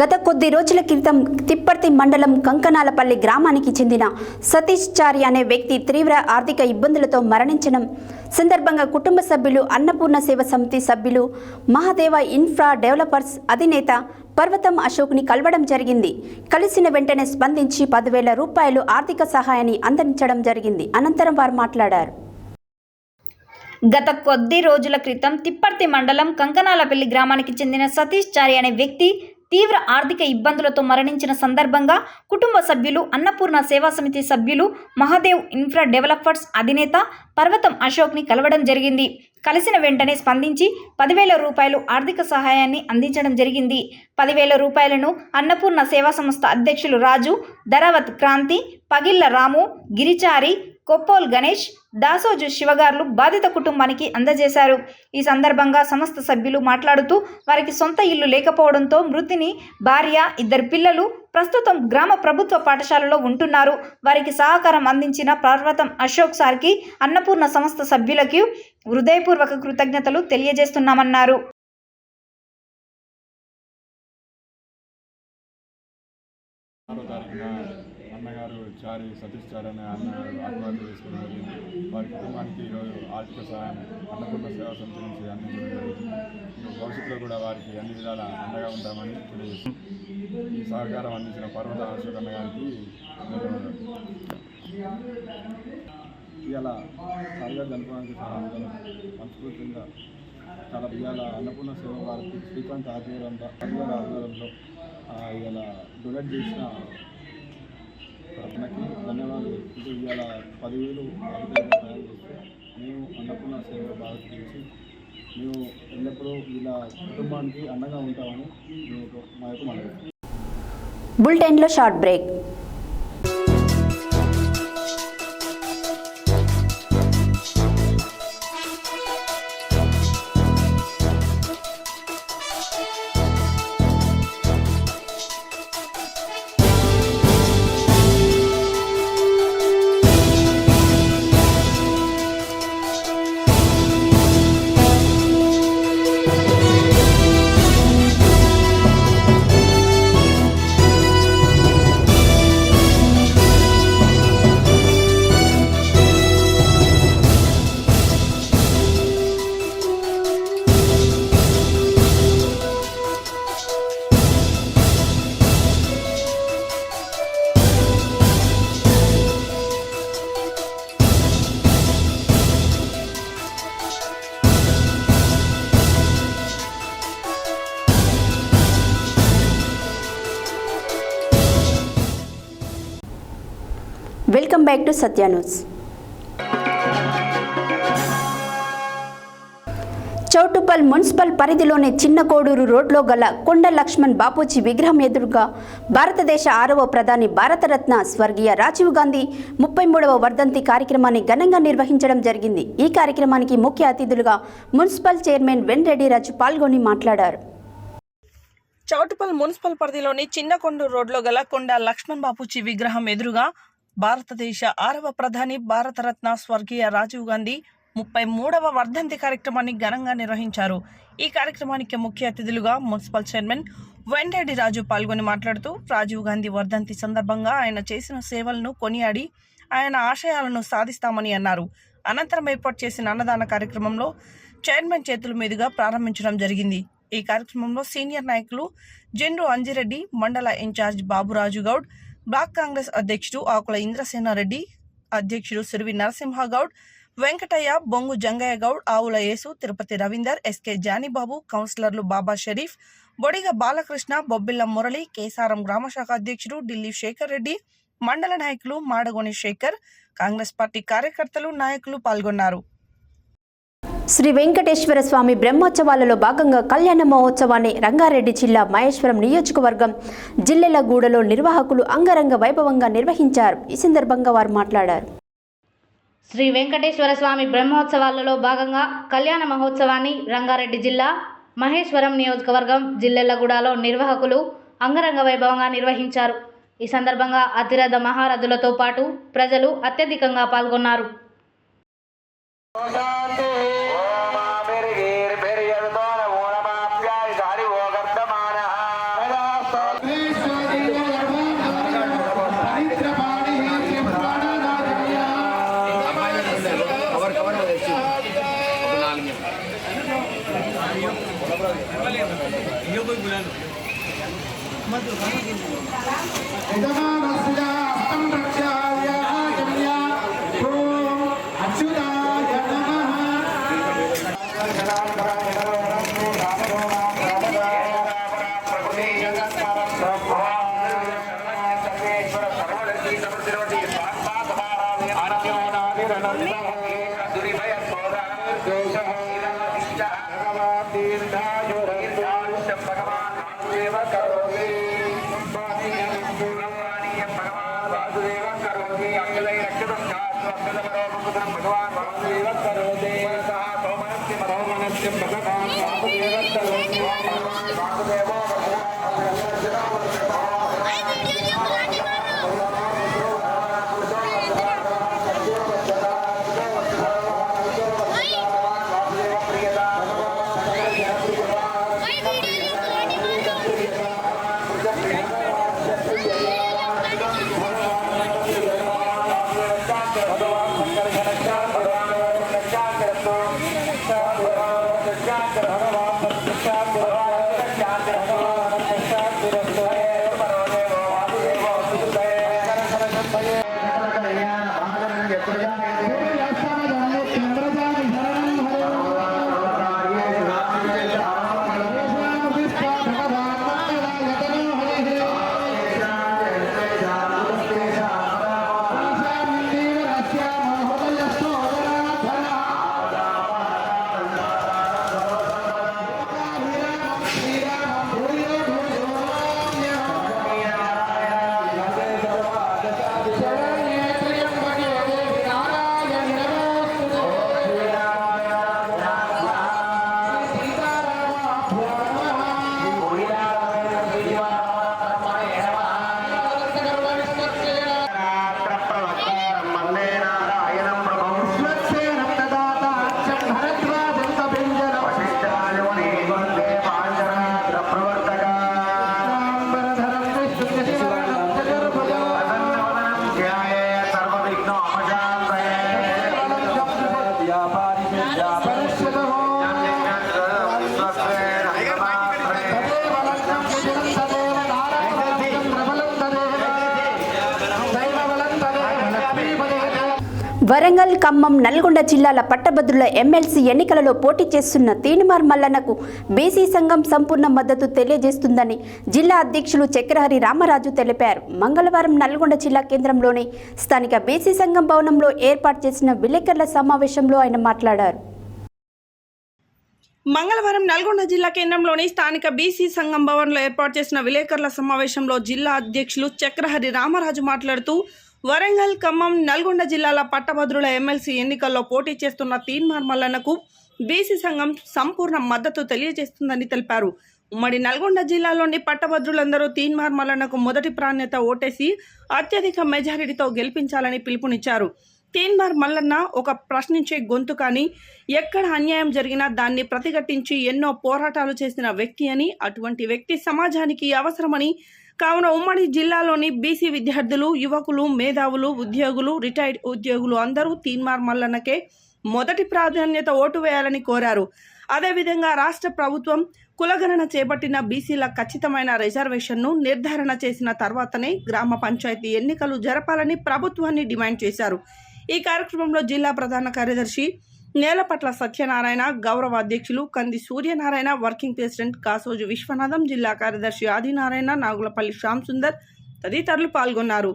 గత కొద్ది రోజుల క్రితం తిప్పర్తి మండలం కంకనాలపల్లి గ్రామానికి చెందిన సతీష్ చారి అనే వ్యక్తి తీవ్ర ఆర్థిక ఇబ్బందులతో మరణించడం సందర్భంగా కుటుంబ సభ్యులు అన్నపూర్ణ సేవ సమితి సభ్యులు మహాదేవ ఇన్ఫ్రా డెవలపర్స్ అధినేత పర్వతం అశోక్ని కలవడం జరిగింది. కలిసిన వెంటనే స్పందించి 10,000 రూపాయలు ఆర్థిక సహాయాన్ని అందించడం జరిగింది. అనంతరం వారు మాట్లాడారు. గత కొద్ది రోజుల క్రితం తిప్పర్తి మండలం కంకనాలపల్లి గ్రామానికి చెందిన సతీష్ చారి అనే వ్యక్తి తీవ్ర ఆర్థిక ఇబ్బందులతో మరణించిన సందర్భంగా కుటుంబ సభ్యులు అన్నపూర్ణ సేవా సమితి సభ్యులు మహాదేవ్ ఇన్ఫ్రా డెవలపర్స్ అధినేత పర్వతం అశోక్ని కలవడం జరిగింది. కలిసిన వెంటనే స్పందించి 10,000 రూపాయలు ఆర్థిక సహాయాన్ని అందించడం జరిగింది. 10,000 రూపాయలను అన్నపూర్ణ సేవా సంస్థ అధ్యక్షులు రాజు, ధరావత్ క్రాంతి, పగిళ్ల రాము, గిరిచారి, కొప్పోల్ గణేష్, దాసోజు శివగారులు బాధిత కుటుంబానికి అందజేశారు. ఈ సందర్భంగా సంస్థ సభ్యులు మాట్లాడుతూ వారికి సొంత ఇల్లు లేకపోవడంతో మృతిని భార్య, 2 పిల్లలు ప్రస్తుతం గ్రామ ప్రభుత్వ పాఠశాలలో ఉంటున్నారు. వారికి సహకారం అందించిన పర్వతం అశోక్ సార్కి అన్నపూర్ణ సంస్థ సభ్యులకి హృదయపూర్వక కృతజ్ఞతలు తెలియజేస్తున్నామన్నారు. అన్నగారు సతీష్ చారి అనే అన్నగారు ఆత్మహత్య చేసుకోవడం జరిగింది. వారి కుటుంబానికి ఈరోజు ఆర్థిక సహాయం అన్నపూర్ణ సేవా సమితి నుంచి అందించడం జరుగుతుంది. భవిష్యత్తులో కూడా వారికి అన్ని విధాల అండగా ఉంటామని తెలియజేస్తుంది. ఈ సహకారం అందించిన పర్వత అశోక్ అన్నగారికి ఇవాళ సారిగా జనపడానికి మనస్ఫూర్తిగా చాలా ఇవాళ అన్నపూర్ణ సేవ వారికి శ్రీకాంత్ ఆధ్వర్యంలో ఇవాళ డొనేట్ చేసిన అతనికి ధన్యవాదాలు. ఇది ఇవాళ 10,000 ఆర్థికంగా తయారు చేస్తే మేము అన్నపూర్ణ సేవ భారత్ గురించి మేము ఎల్లప్పుడూ ఇలా కుటుంబానికి అండగా ఉంటామని మా యొక్క మనవి. బులెటిన్లో short break. Back to Satya news. Choutuppal municipal పరిధిలోని చిన్న కోడూరు రోడ్లో గల కొండ లక్ష్మణ్ బాపూజీ విగ్రహం ఎదురుగా భారతదేశ 6వ ప్రధాని భారతరత్న స్వర్గీయ రాజీవ్ గాంధీ 33వ వర్ధంతి కార్యక్రమాన్ని ఘనంగా నిర్వహించడం జరిగింది. ఈ కార్యక్రమానికి ముఖ్య అతిథులుగా మున్సిపల్ చైర్మన్ వెంరెడ్డి రాజు పాల్గొని మాట్లాడారు. చౌటుప్పల్ మున్సిపల్ పరిధిలోని చిన్న కొండూరు రోడ్లో గల కొండ లక్ష్మణ్ బాపూజీ విగ్రహం ఎదురుగా భారతదేశ 6వ ప్రధాని భారతరత్న స్వర్గీయ రాజీవ్ గాంధీ 33వ వర్ధంతి కార్యక్రమాన్ని ఘనంగా నిర్వహించారు. ఈ కార్యక్రమానికి ముఖ్య అతిథులుగా మున్సిపల్ చైర్మన్ వెంరెడ్డి రాజు పాల్గొని మాట్లాడుతూ రాజీవ్ గాంధీ వర్ధంతి సందర్భంగా ఆయన చేసిన సేవలను కొనియాడి ఆయన ఆశయాలను సాధిస్తామని అన్నారు. అనంతరం ఏర్పాటు చేసిన అన్నదాన కార్యక్రమంలో చైర్మన్ చేతుల మీదుగా ప్రారంభించడం జరిగింది. ఈ కార్యక్రమంలో సీనియర్ నాయకులు జెండ్రు అంజిరెడ్డి, మండల ఇన్ఛార్జ్ బాబురాజు గౌడ్, బ్లాక్ కాంగ్రెస్ అధ్యక్షుడు ఆకుల ఇంద్రసేనారెడ్డి, అధ్యక్షుడు సిరివి నరసింహగౌడ్, వెంకటయ్య, బొంగు జంగయ్య గౌడ్, ఆవుల యేసు, తిరుపతి రవీందర్, ఎస్కే జానీబాబు, కౌన్సిలర్లు బాబా షరీఫ్, బొడిగ బాలకృష్ణ, బొబ్బిల్ల మురళి, కేసారం గ్రామశాఖ అధ్యక్షుడు ఢిల్లీ శేఖర్ రెడ్డి, మండల నాయకులు మాడగోని శేఖర్, కాంగ్రెస్ పార్టీ కార్యకర్తలు, నాయకులు పాల్గొన్నారు. శ్రీ వెంకటేశ్వర స్వామి బ్రహ్మోత్సవాలలో భాగంగా కళ్యాణ మహోత్సవాన్ని రంగారెడ్డి జిల్లా మహేశ్వరం నియోజకవర్గం జిల్లెలగూడలో నిర్వాహకులు అంగరంగ వైభవంగా నిర్వహించారు. ఈ సందర్భంగా వారు మాట్లాడారు. శ్రీ వెంకటేశ్వర స్వామి బ్రహ్మోత్సవాలలో భాగంగా కళ్యాణ మహోత్సవాన్ని రంగారెడ్డి జిల్లా మహేశ్వరం నియోజకవర్గం జిల్లెలగూడలో నిర్వాహకులు అంగరంగ వైభవంగా నిర్వహించారు. ఈ సందర్భంగా అతిరథ మహారథులతో పాటు ప్రజలు అత్యధికంగా పాల్గొన్నారు. వరంగల్, ఖమ్మం, నల్గొండ జిల్లాల పట్టభద్రుల ఎమ్మెల్సీ ఎన్నికలలో పోటీ చేస్తున్న తీన్మార్ మల్లన్నకు బీసీ సంఘం సంపూర్ణ మద్దతు తెలియజేస్తుందని జిల్లా అధ్యక్షులు చక్రహరి రామరాజు తెలిపారు. మంగళవారం నల్గొండ జిల్లా కేంద్రంలోని స్థానిక బీసీ సంఘం భవనంలో ఏర్పాటు చేసిన విలేకరుల సమావేశంలో ఆయన మాట్లాడారు. మంగళవారం నల్గొండ జిల్లా కేంద్రంలోని స్థానిక బీసీ సంఘం భవన్లో ఏర్పాటు చేసిన విలేకరుల సమావేశంలో జిల్లా అధ్యక్షులు చక్రహరి రామరాజు మాట్లాడుతూ వరంగల్, ఖమ్మం, నల్గొండ జిల్లాల పట్టభద్రుల ఎమ్మెల్సీ ఎన్నికల్లో పోటీ చేస్తున్న తీన్మార్ మల్లన్నకు బీసీ సంఘం సంపూర్ణ మద్దతు తెలియజేస్తుందని తెలిపారు. ఉమ్మడి నల్గొండ జిల్లాలోని పట్టభద్రులందరూ తీన్మార్ మల్లన్నకు మొదటి ప్రాధాన్యత ఓటేసి అత్యధిక మెజారిటీతో గెలిపించాలని పిలుపునిచ్చారు. తీన్మార్ మల్లన్న ఒక ప్రశ్నించే గొంతు కానీ ఎక్కడ అన్యాయం జరిగినా దాన్ని ప్రతిఘటించి ఎన్నో పోరాటాలు చేసిన వ్యక్తి అని, అటువంటి వ్యక్తి సమాజానికి అవసరమని, కావున ఉమ్మడి జిల్లాలోని బీసీ విద్యార్థులు, యువకులు, మేధావులు, ఉద్యోగులు, రిటైర్డ్ ఉద్యోగులు అందరూ తీన్మార్ మల్లన్నకే మొదటి ప్రాధాన్యత ఓటు వేయాలని కోరారు. అదేవిధంగా రాష్ట్ర ప్రభుత్వం కులగణన చేపట్టిన బీసీల ఖచ్చితమైన రిజర్వేషన్ను నిర్ధారణ చేసిన తర్వాతనే గ్రామ పంచాయతీ ఎన్నికలు జరపాలని ప్రభుత్వాన్ని డిమాండ్ చేశారు. ఈ కార్యక్రమంలో జిల్లా ప్రధాన కార్యదర్శి నేలపట్ల సత్యనారాయణ, గౌరవ అధ్యక్షులు కంది సూర్యనారాయణ, వర్కింగ్ ప్రెసిడెంట్ కాసోజు విశ్వనాథం, జిల్లా కార్యదర్శి ఆదినారాయణ, నాగులపల్లి శ్యామ్ సుందర్ తదితరులు పాల్గొన్నారు.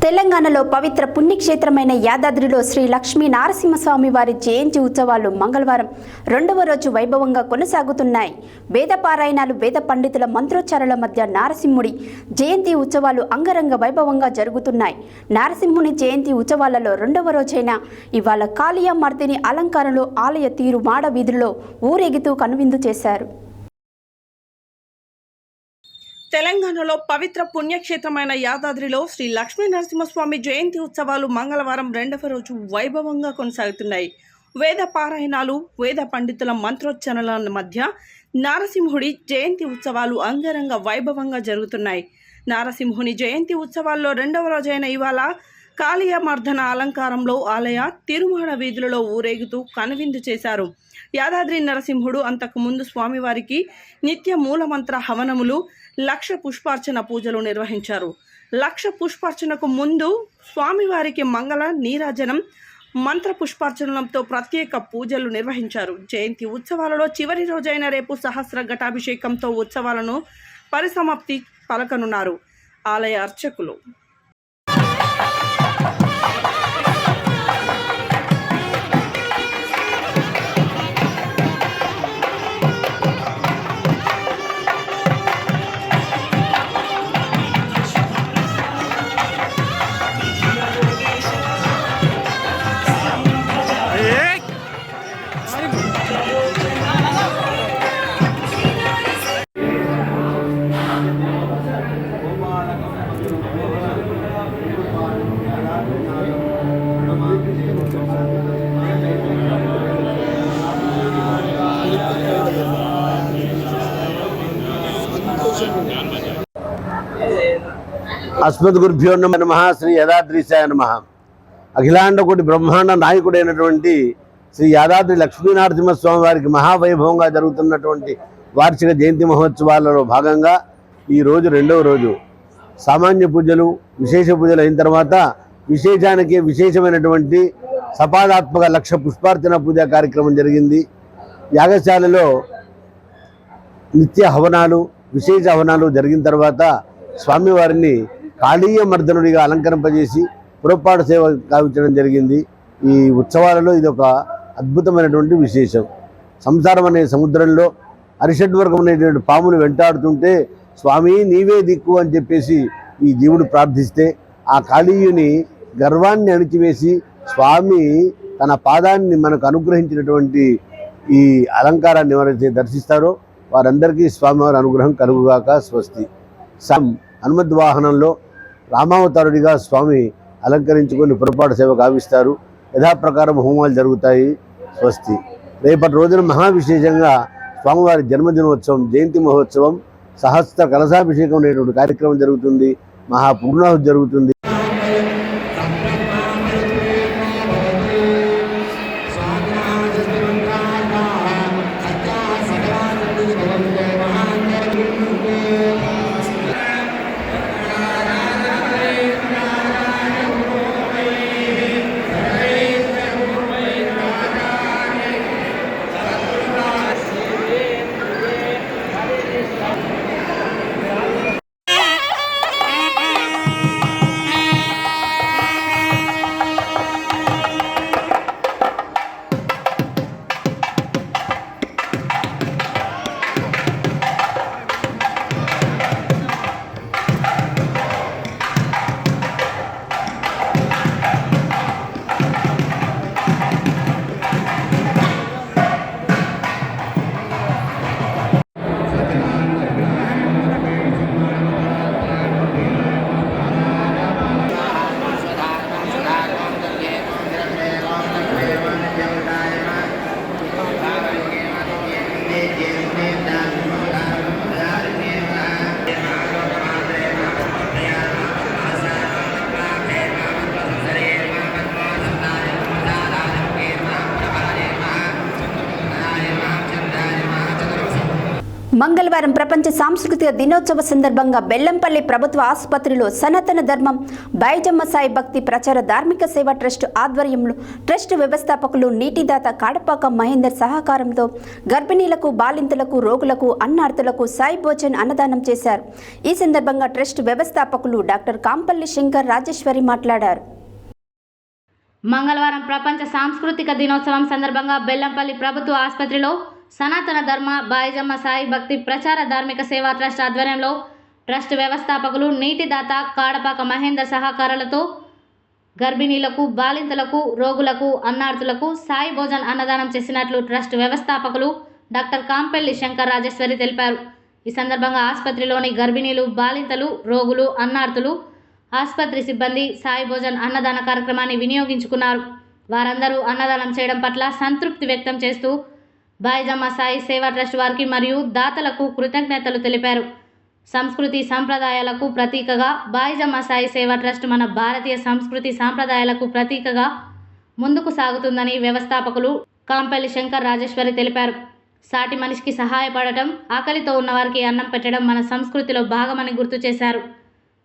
తెలంగాణలో పవిత్ర పుణ్యక్షేత్రమైన యాదాద్రిలో శ్రీ లక్ష్మీ నరసింహస్వామి వారి జయంతి ఉత్సవాలు మంగళవారం 2వ రోజు వైభవంగా కొనసాగుతున్నాయి. వేద పారాయణాలు, వేద పండితుల మంత్రోచ్చారాల మధ్య నారసింహుడి జయంతి ఉత్సవాలు అంగరంగ వైభవంగా జరుగుతున్నాయి. నారసింహుని జయంతి ఉత్సవాలలో 2వ రోజైన ఇవాళ కాళియామర్దిని అలంకారంలో ఆలయ తీరు మాడ వీధుల్లో ఊరేగుతూ కనువిందు చేశారు. తెలంగాణలో పవిత్ర పుణ్యక్షేత్రమైన యాదాద్రిలో శ్రీ లక్ష్మీ నరసింహస్వామి జయంతి ఉత్సవాలు మంగళవారం 2వ రోజు వైభవంగా కొనసాగుతున్నాయి. వేద పారాయణాలు, వేద పండితుల మంత్రోచ్చరణల మధ్య నారసింహుడి జయంతి ఉత్సవాలు అంగరంగ వైభవంగా జరుగుతున్నాయి. నారసింహుని జయంతి ఉత్సవాల్లో 2వ రోజైన ఇవాళ కాళియామర్దన అలంకారంలో ఆలయ తిరుమాడ వీధులలో ఊరేగుతూ కనువిందు చేశారు. యాదాద్రి నరసింహుడు అంతకుముందు స్వామివారికి నిత్య మూలమంత్ర హవనములు, లక్ష పుష్పార్చన పూజలు నిర్వహించారు. లక్ష పుష్పార్చనకు ముందు స్వామివారికి మంగళ నీరాజనం, మంత్ర పుష్పార్చనలతో ప్రత్యేక పూజలు నిర్వహించారు. జయంతి ఉత్సవాలలో చివరి రోజైన రేపు సహస్ర ఘటాభిషేకంతో ఉత్సవాలను పరిసమాప్తి పలకనున్నారు ఆలయ అర్చకులు. అస్మద్గురుభ్యో నమః. శ్రీ యాదాద్రీశాయ నమః. అఖిలాండ కోటి బ్రహ్మాండ నాయకుడైనటువంటి శ్రీ యాదాద్రి లక్ష్మీనరసింహస్వామి వారికి మహావైభవంగా జరుగుతున్నటువంటి వార్షిక జయంతి మహోత్సవాలలో భాగంగా ఈరోజు 2వ రోజు సామాన్య పూజలు, విశేష పూజలు అయిన తర్వాత విశేషానికి విశేషమైనటువంటి సపాదాత్మక లక్ష పుష్పార్చన పూజా కార్యక్రమం జరిగింది. యాగశాలలో నిత్య హవనాలు, విశేష హవనాలు జరిగిన తర్వాత స్వామివారిని కాళీయమర్దనుడిగా అలంకరింపజేసి పురపాటు సేవ కావించడం జరిగింది. ఈ ఉత్సవాలలో ఇది ఒక అద్భుతమైనటువంటి విశేషం. సంసారం అనే సముద్రంలో అరిషడ్వర్గం అనేటువంటి పాములు వెంటాడుతుంటే స్వామి నీవే దిక్కు అని చెప్పేసి ఈ జీవుడు ప్రార్థిస్తే ఆ కాళీయుని గర్వాన్ని అణిచివేసి స్వామి తన పాదాన్ని మనకు అనుగ్రహించినటువంటి ఈ అలంకారాన్ని ఎవరైతే దర్శిస్తారో వారందరికీ స్వామివారి అనుగ్రహం కలుగుగాక. స్వస్తి. హనుమద్వాహనంలో రామావతారుడిగా స్వామి అలంకరించుకొని పొరపాటు సేవ గావిస్తారు. యథాప్రకారం హోమాలు జరుగుతాయి. స్వస్తి. రేపటి రోజున మహావిశేషంగా స్వామివారి జన్మదినోత్సవం, జయంతి మహోత్సవం, సహస్ర కలశాభిషేకం అనేటువంటి కార్యక్రమం జరుగుతుంది. మహాపూర్ణాహుతి జరుగుతుంది. మంగళవారం ప్రపంచ సాంస్కృతిక దినోత్సవ సందర్భంగా బెల్లంపల్లి ప్రభుత్వ ఆసుపత్రిలో సనాతన ధర్మం బైజమ్మ సాయి భక్తి ప్రచార ధార్మిక సేవా ట్రస్ట్ ఆధ్వర్యంలో ట్రస్ట్ వ్యవస్థాపకులు నీటిదాత కాడపాక మహేందర్ సహకారంతో గర్భిణీలకు బాలింతలకు రోగులకు అన్నార్థులకు సాయి భోజన్ అన్నదానం చేశారు. ఈ సందర్భంగా ట్రస్ట్ వ్యవస్థాపకులు డాక్టర్ కాంపల్లి శంకర్ రాజేశ్వరి మాట్లాడారు. మంగళవారం ప్రపంచ సాంస్కృతిక దినోత్సవం సందర్భంగా బెల్లంపల్లి ప్రభుత్వ ఆసుపత్రిలో సనాతన ధర్మ బైజమ్మ సాయి భక్తి ప్రచార ధార్మిక సేవా ట్రస్ట్ ఆధ్వర్యంలో ట్రస్ట్ వ్యవస్థాపకులు నీటిదాత కాడపాక మహేందర్ సహకారాలతో గర్భిణీలకు బాలింతలకు రోగులకు అన్నార్థులకు సాయి భోజన్ అన్నదానం చేసినట్లు ట్రస్ట్ వ్యవస్థాపకులు డాక్టర్ కాంపల్లి శంకర్ రాజేశ్వరి తెలిపారు. ఈ సందర్భంగా ఆసుపత్రిలోని గర్భిణీలు బాలింతలు రోగులు అన్నార్థులు ఆసుపత్రి సిబ్బంది సాయి భోజన్ అన్నదాన కార్యక్రమాన్ని వినియోగించుకున్నారు. వారందరూ అన్నదానం చేయడం పట్ల సంతృప్తి వ్యక్తం చేస్తూ బైజమ్మ సాయి సేవా ట్రస్ట్ వారికి మరియు దాతలకు కృతజ్ఞతలు తెలిపారు. సంస్కృతి సాంప్రదాయాలకు ప్రతీకగా బైజమ్మ సాయి సేవా ట్రస్ట్ మన భారతీయ సంస్కృతి సాంప్రదాయాలకు ప్రతీకగా ముందుకు సాగుతుందని వ్యవస్థాపకులు కాంపల్లి శంకర్ రాజేశ్వరి తెలిపారు. సాటి మనిషికి సహాయపడటం, ఆకలితో ఉన్నవారికి అన్నం పెట్టడం మన సంస్కృతిలో భాగమని గుర్తు చేశారు.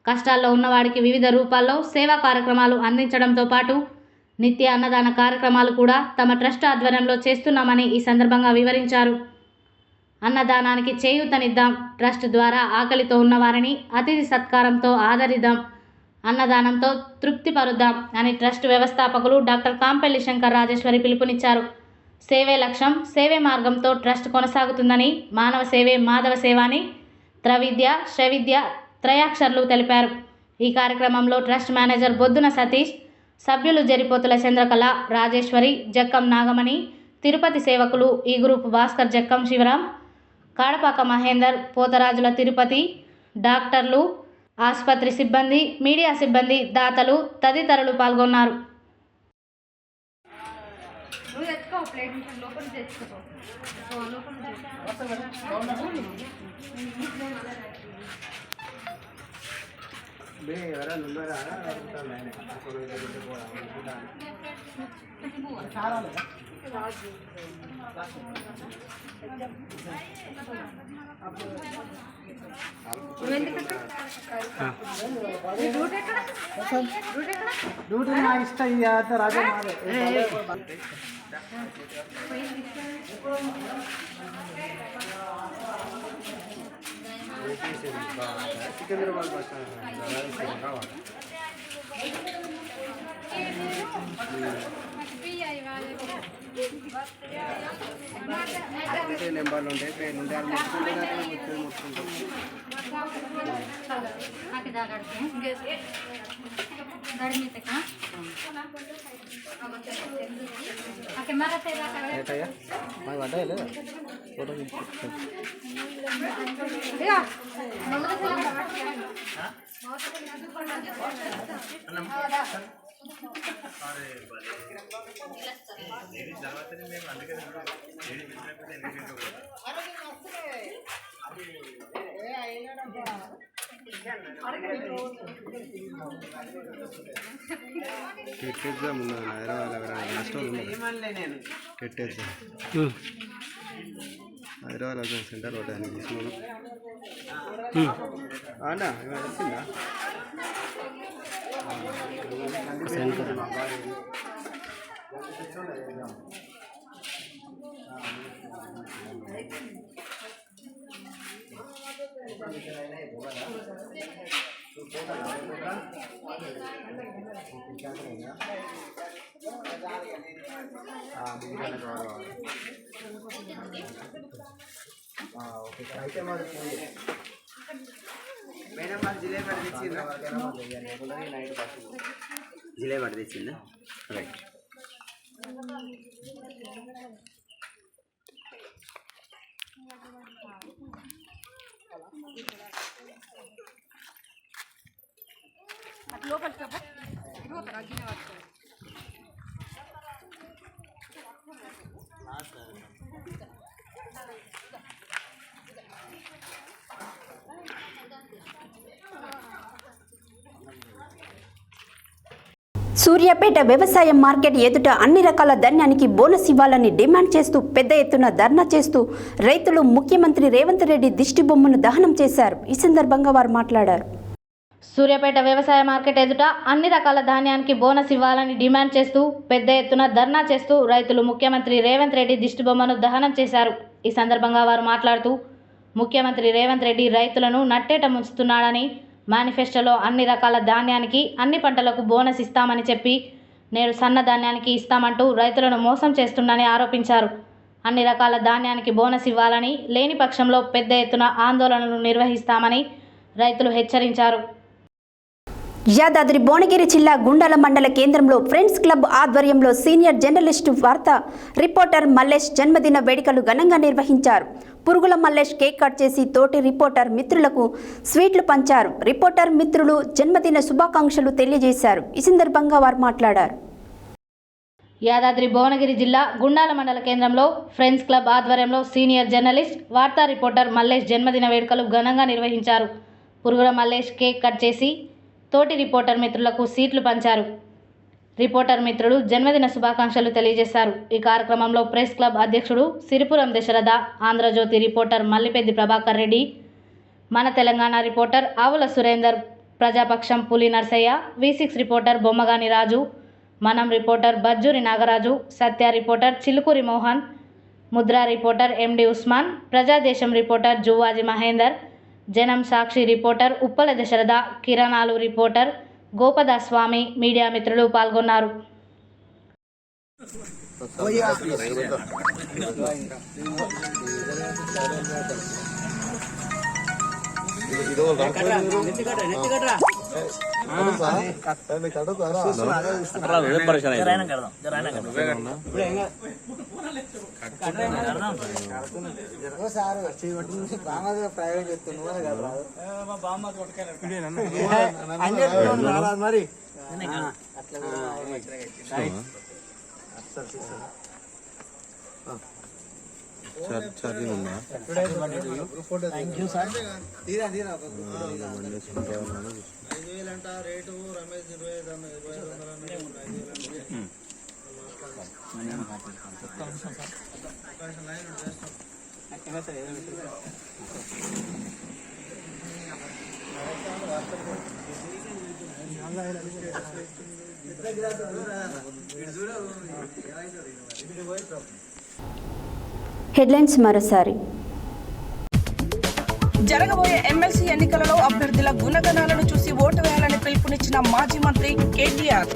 కష్టాల్లో ఉన్నవాడికి వివిధ రూపాల్లో సేవా కార్యక్రమాలు అందించడంతో పాటు నిత్య అన్నదాన కార్యక్రమాలు కూడా తమ ట్రస్ట్ ఆధ్వర్యంలో చేస్తున్నామని ఈ సందర్భంగా వివరించారు. అన్నదానానికి చేయూతనిద్దాం, ట్రస్ట్ ద్వారా ఆకలితో ఉన్నవారిని అతిథి సత్కారంతో ఆదరిద్దాం, అన్నదానంతో తృప్తిపరుద్దాం అని ట్రస్ట్ వ్యవస్థాపకులు డాక్టర్ కాంపల్లి శంకర్ రాజేశ్వరి పిలుపునిచ్చారు. సేవే లక్ష్యం, సేవే మార్గంతో ట్రస్ట్ కొనసాగుతుందని మానవ సేవే మాధవ సేవ అని త్రవిద్య శ్రవిద్య త్రయాక్షర్లు తెలిపారు. ఈ కార్యక్రమంలో ట్రస్ట్ మేనేజర్ బొద్దున సతీష్, సభ్యులు జరిపోతుల చంద్రకళ, రాజేశ్వరి, జక్కం నాగమణి, తిరుపతి సేవకులు ఈ గ్రూప్ భాస్కర్, జక్కం శివరాం, కాడపాక మహేందర్, పోతరాజుల తిరుపతి, డాక్టర్లు, ఆసుపత్రి సిబ్బంది, మీడియా సిబ్బంది, దాతలు తదితరులు పాల్గొన్నారు. డ్యూటీ నా ఇష్టం ఇది రాజా సికింద్రాబాద్ బస్ నెంబర్లు ఉంటాయి, పేర్లు ఉంటాయి, ఫోటో కెట్టేద్దాం హైదరాబాద్ నష్టం కెట్టేద్దాం హైదరాబాద్ సెంటర్ ఒకటి తీసుకున్నాను అన్నా వచ్చిందా అయితే మరి మేడం మరి జిలేబీ తెచ్చిందా? జిలేబీ తెచ్చిందా? రైట్. సూర్యాపేట వ్యవసాయ మార్కెట్ ఎదుట అన్ని రకాల ధాన్యానికి బోనస్ ఇవ్వాలని డిమాండ్ చేస్తూ పెద్ద ఎత్తున ధర్నా చేస్తూ రైతులు ముఖ్యమంత్రి రేవంత్ రెడ్డి దిష్టి బొమ్మను దహనం చేశారు. ఈ సందర్భంగా వారు మాట్లాడారు. సూర్యాపేట వ్యవసాయ మార్కెట్ ఎదుట అన్ని రకాల ధాన్యానికి బోనస్ ఇవ్వాలని డిమాండ్ చేస్తూ పెద్ద ఎత్తున ధర్నా చేస్తూ రైతులు ముఖ్యమంత్రి రేవంత్ రెడ్డి దిష్టి బొమ్మను దహనం చేశారు. ఈ సందర్భంగా వారు మాట్లాడుతూ ముఖ్యమంత్రి రేవంత్ రెడ్డి రైతులను నట్టేట ముంచుతున్నాడని, మేనిఫెస్టోలో అన్ని రకాల ధాన్యానికి అన్ని పంటలకు బోనస్ ఇస్తామని చెప్పి నేడు సన్న ధాన్యానికి ఇస్తామంటూ రైతులను మోసం చేస్తుండని ఆరోపించారు. అన్ని రకాల ధాన్యానికి బోనస్ ఇవ్వాలని, లేని పక్షంలో పెద్ద ఎత్తున ఆందోళనలు నిర్వహిస్తామని రైతులు హెచ్చరించారు. యాదాద్రి భువనగిరి జిల్లా గుండాల మండల కేంద్రంలో ఫ్రెండ్స్ క్లబ్ ఆధ్వర్యంలో సీనియర్ జర్నలిస్టు వార్తా రిపోర్టర్ మల్లేష్ జన్మదిన వేడుకలు ఘనంగా నిర్వహించారు. పురుగుల మల్లేష్ కేక్ కట్ చేసి తోటి రిపోర్టర్ మిత్రులకు స్వీట్లు పంచారు. రిపోర్టర్ మిత్రులు జన్మదిన శుభాకాంక్షలు తెలియజేశారు. ఈ సందర్భంగా వారు మాట్లాడారు. యాదాద్రి భువనగిరి జిల్లా గుండాల మండల కేంద్రంలో ఫ్రెండ్స్ క్లబ్ ఆధ్వర్యంలో సీనియర్ జర్నలిస్ట్ వార్తా రిపోర్టర్ మల్లేష్ జన్మదిన వేడుకలు ఘనంగా నిర్వహించారు. పురుగుల మల్లేష్ కేక్ కట్ చేసి తోటి రిపోర్టర్ మిత్రులకు సీట్లు పంచారు. రిపోర్టర్ మిత్రులు జన్మదిన శుభాకాంక్షలు తెలియజేశారు. ఈ కార్యక్రమంలో ప్రెస్ క్లబ్ అధ్యక్షుడు సిరిపురం దశరథ, ఆంధ్రజ్యోతి రిపోర్టర్ మల్లిపెద్ది ప్రభాకర్ రెడ్డి, మన తెలంగాణ రిపోర్టర్ ఆవుల సురేందర్, ప్రజాపక్షం పులి Narsaiah, V6 reporter Bommagani Raju, Manam reporter Bajjuri Nagaraju, Satya reporter Chilukuri Mohan, Mudra reporter MD Usman, Prajadesam reporter Juvvaji Mahender, Janam Sakshi reporter Uppala Dasharatha, కిరణాలు రిపోర్టర్ గోపదాస్ స్వామి, మీడియా మిత్రులు పాల్గొన్నారు. హెడ్లైన్స్ మరోసారి. జరగబోయే ఎమ్మెల్సీ ఎన్నికలలో అభ్యర్థుల గుణగణాలను చూసి ఓటు వేయాలని పిలుపునిచ్చిన మాజీ మంత్రి కేటీఆర్.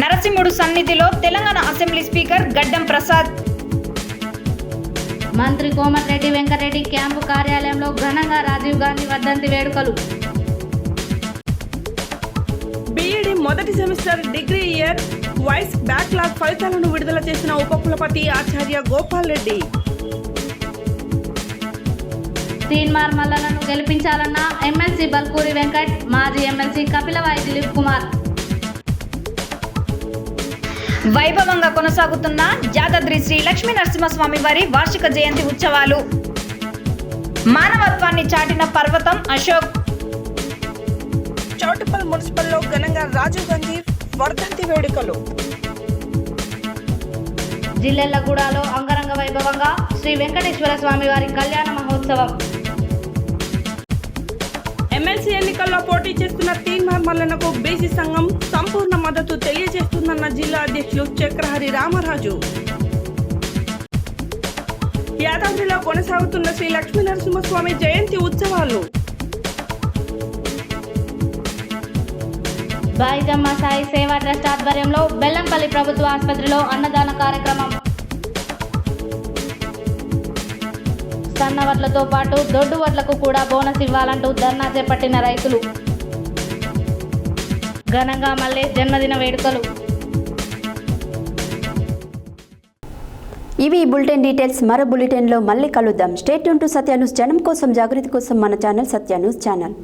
నరసింహుడు సన్నిధిలో తెలంగాణ అసెంబ్లీ స్పీకర్ గడ్డం ప్రసాద్. మంత్రి కోమటిరెడ్డి వెంకటరెడ్డి క్యాంపు కార్యాలయంలో ఘనంగా రాజీవ్ గాంధీ వర్ధంతి వేడుకలు. బీఈడీ మొదటి semester degree year wise backlog ఫలితాలను విడుదల చేసిన ఉపకులపతి ఆచార్య గోపాల్ రెడ్డి. తీన్మార్ మల్లలను గెలిపించాలన్న ఎమ్మెల్సీ బల్కూరి వెంకట్, మాజీ ఎమ్మెల్సీ కపిలవాయి దిలీప్ కుమార్. వైభవంగా కొనసాగుతున్న యాదాద్రి శ్రీ లక్ష్మీ నరసింహస్వామి వారి వార్షిక జయంతి ఉత్సవాలు. మానవత్వాన్ని చాటిన పర్వతం అశోక్. చౌటుప్పల్ మున్సిపల్లో ఘనంగా రాజీవ్ గాంధీ వర్ధంతి వేడుకలు. జిల్లెళ్లగూడలో అంగరంగ వైభవంగా శ్రీ వెంకటేశ్వర స్వామి వారి కళ్యాణ మహోత్సవం. ఎమ్మెల్సీ ఎన్నికల్లో పోటీ చేస్తున్న తీన్మార్ మల్లనకు బీసీ సంఘం సంపూర్ణ మద్దతు తెలియజేస్తుందన్న జిల్లా అధ్యక్షులు చక్రహరి రామరాజు. యాదాద్రిలో కొనసాగుతున్న శ్రీ లక్ష్మీ నరసింహస్వామి జయంతి ఉత్సవాలు. బాయిజమ్మ సాయి సేవా ట్రస్ట్ ఆధ్వర్యంలో బెల్లంపల్లి ప్రభుత్వ ఆసుపత్రిలో అన్నదాన కార్యక్రమం. సన్న వడ్లతో పాటు దొడ్డు వడ్లకు కూడా బోనస్ ఇవ్వాలంటూ ధర్నా చేపట్టిన రైతులు. ఘనంగా మళ్ళీ జన్మదిన వేడుకలు. ఇవి ఈ బులెటిన్ డీటెయిల్స్. మరో బులెటిన్లో మళ్ళీ కలుద్దాం. Stay tune to Satya news. జనం కోసం, జాగృతి కోసం మన ఛానల్ సత్య న్యూస్ ఛానల్.